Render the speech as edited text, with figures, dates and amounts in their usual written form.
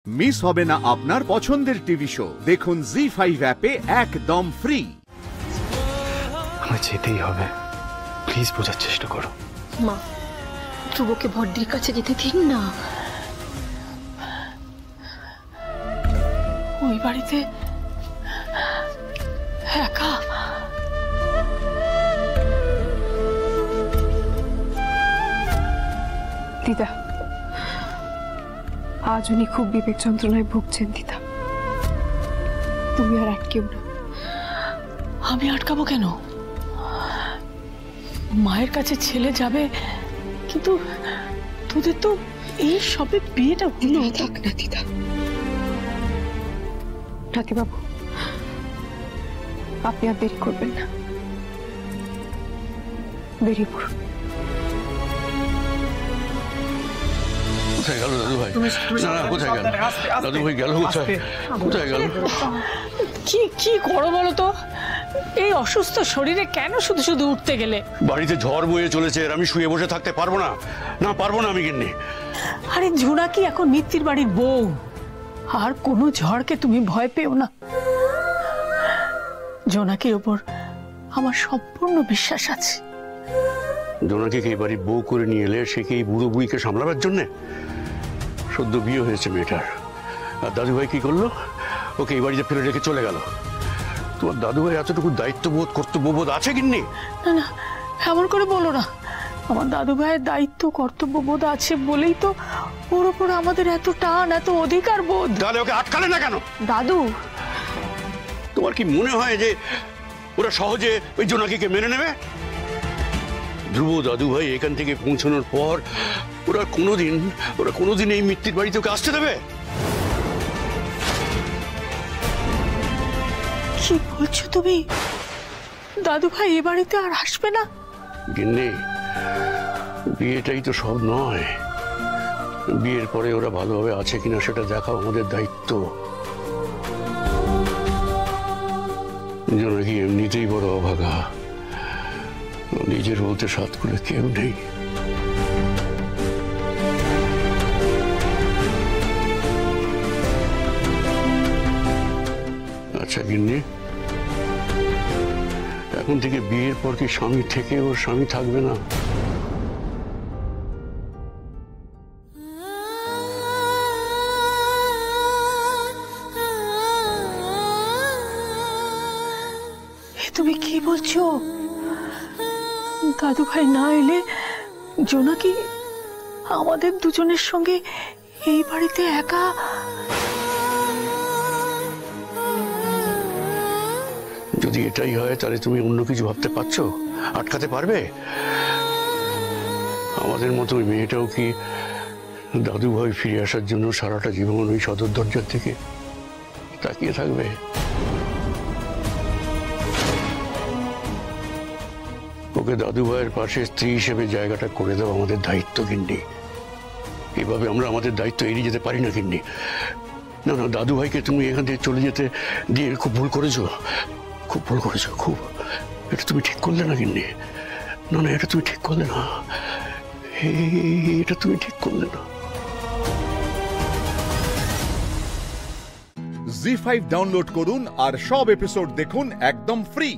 Miss হবে না আপনার পছন্দের টিভি শো। দেখুন জি5 অ্যাপে একদম ফ্রি। আমায় যেতেই হবে, প্লিজ বোঝার চেষ্টা করো। মা, ধ্রুবকে বড়দির কাছে যেতে দিন না। ওই বাড়িতে একা। দিদা, আজ উনি খুব বিবেক যন্ত্রণায় ভুগছেন। দিদা, তুমি আর আটকেও না। আমি আটকাবো কেন? মায়ের কাছে ছেলে যাবে, কিন্তু তোদের তো এই সবে বিয়েটা হলো। থাক না দিদা। নাতিবাবু, আপনি আর দেরি করবেন না, বেরিয়ে পড়ুন। কোথায় গেল দাদু ভাই? কোথায় গেল দাদু ভাই? গেল কোথায় গেল? কি করো বলো তো? এই অসুস্থ শরীরে কেন শুধু শুধু উঠতে গেলে? বাড়িতে ঝড় বয়ে চলেছে, আর আমি শুয়ে বসে থাকতে পারবো না। না পারবো না আমি গিন্নি। আরে জোনাকি এখন মিত্তির বাড়ির বউ, আর কোনো ঝড়কে তুমি ভয় পেও না। জোনাকির ওপর আমার সম্পূর্ণ বিশ্বাস আছে। জোনাকিকে এই বাড়ির বউ করে নিয়ে এলে সে কি এই বুড়ো বুড়িকে সামলাবার জন্যে? সদ্য বিয়ে হয়েছে মেয়েটার, আর দাদু ভাই কি করলো? ওকে এই বাড়িতে ফেলে রেখে চলে গেল। তোমার দাদু ভাই এতটুকু দায়িত্ববোধ কর্তব্যবোধ আছে গিন্নি? না না, এমন করে বলো না। আমার দাদু ভাইয়ের দায়িত্ব কর্তব্যবোধ আছে বলেই তো ওর ওপর আমাদের এত টান, এত অধিকার বোধ। তাহলে ওকে আটকালে না কেন? দাদু, তোমার কি মনে হয় যে ওরা সহজে ওই জোনাকিকে মেনে নেবে? ধ্রুব দাদু ভাই এখান থেকে পৌঁছানোর পর ওরা কোনোদিন এই মিত্তির বাড়িতে ওকে আসতে দেবে? কি বলছো তুমি? দাদু ভাই এ বাড়িতে আর আসবে না? গিন্নি, বিয়েটাই তো সব নয়। বিয়ের পরে ওরা ভালোভাবে আছে কিনা সেটা দেখা আমাদের দায়িত্ব। জোনাকি এমনিতেই বড় অভাগা, নিজের বলতে সাথ করে কেউ নেই। আচ্ছা গিন্নি, এখন থেকে বিয়ের পর কি স্বামী থেকে ওর স্বামী থাকবে না? তুমি কি বলছো? দাদু ভাই না এলে জোনাকি আমাদের দুজনের সঙ্গে এই বাড়িতে একা? যদি এটাই হয় তাহলে তুমি অন্য কিছু ভাবতে পারছো? আটকাতে পারবে? আমাদের মতো ওই মেয়েটাও কি দাদু ভাই ফিরে আসার জন্য সারাটা জীবন ওই সদর দরজার থেকে তাকিয়ে থাকবে? ওকে দাদু ভাইয়ের পাশে স্ত্রী হিসেবে জায়গাটা করে দেওয়া আমাদের দায়িত্ব গিন্নি। এভাবে আমরা আমাদের দায়িত্ব এড়িয়ে যেতে পারি না গিন্নি। না না, দাদু ভাইকে তুমি এখান থেকে চলে যেতে দিয়ে খুব ভুল করেছো, খুব ভুল করেছো, খুব। এটা তুমি ঠিক করলে না গিন্নি। না না, এটা তুমি ঠিক করলে না, এটা তুমি ঠিক করলে না। জি5 ডাউনলোড করুন আর সব এপিসোড দেখুন একদম ফ্রি।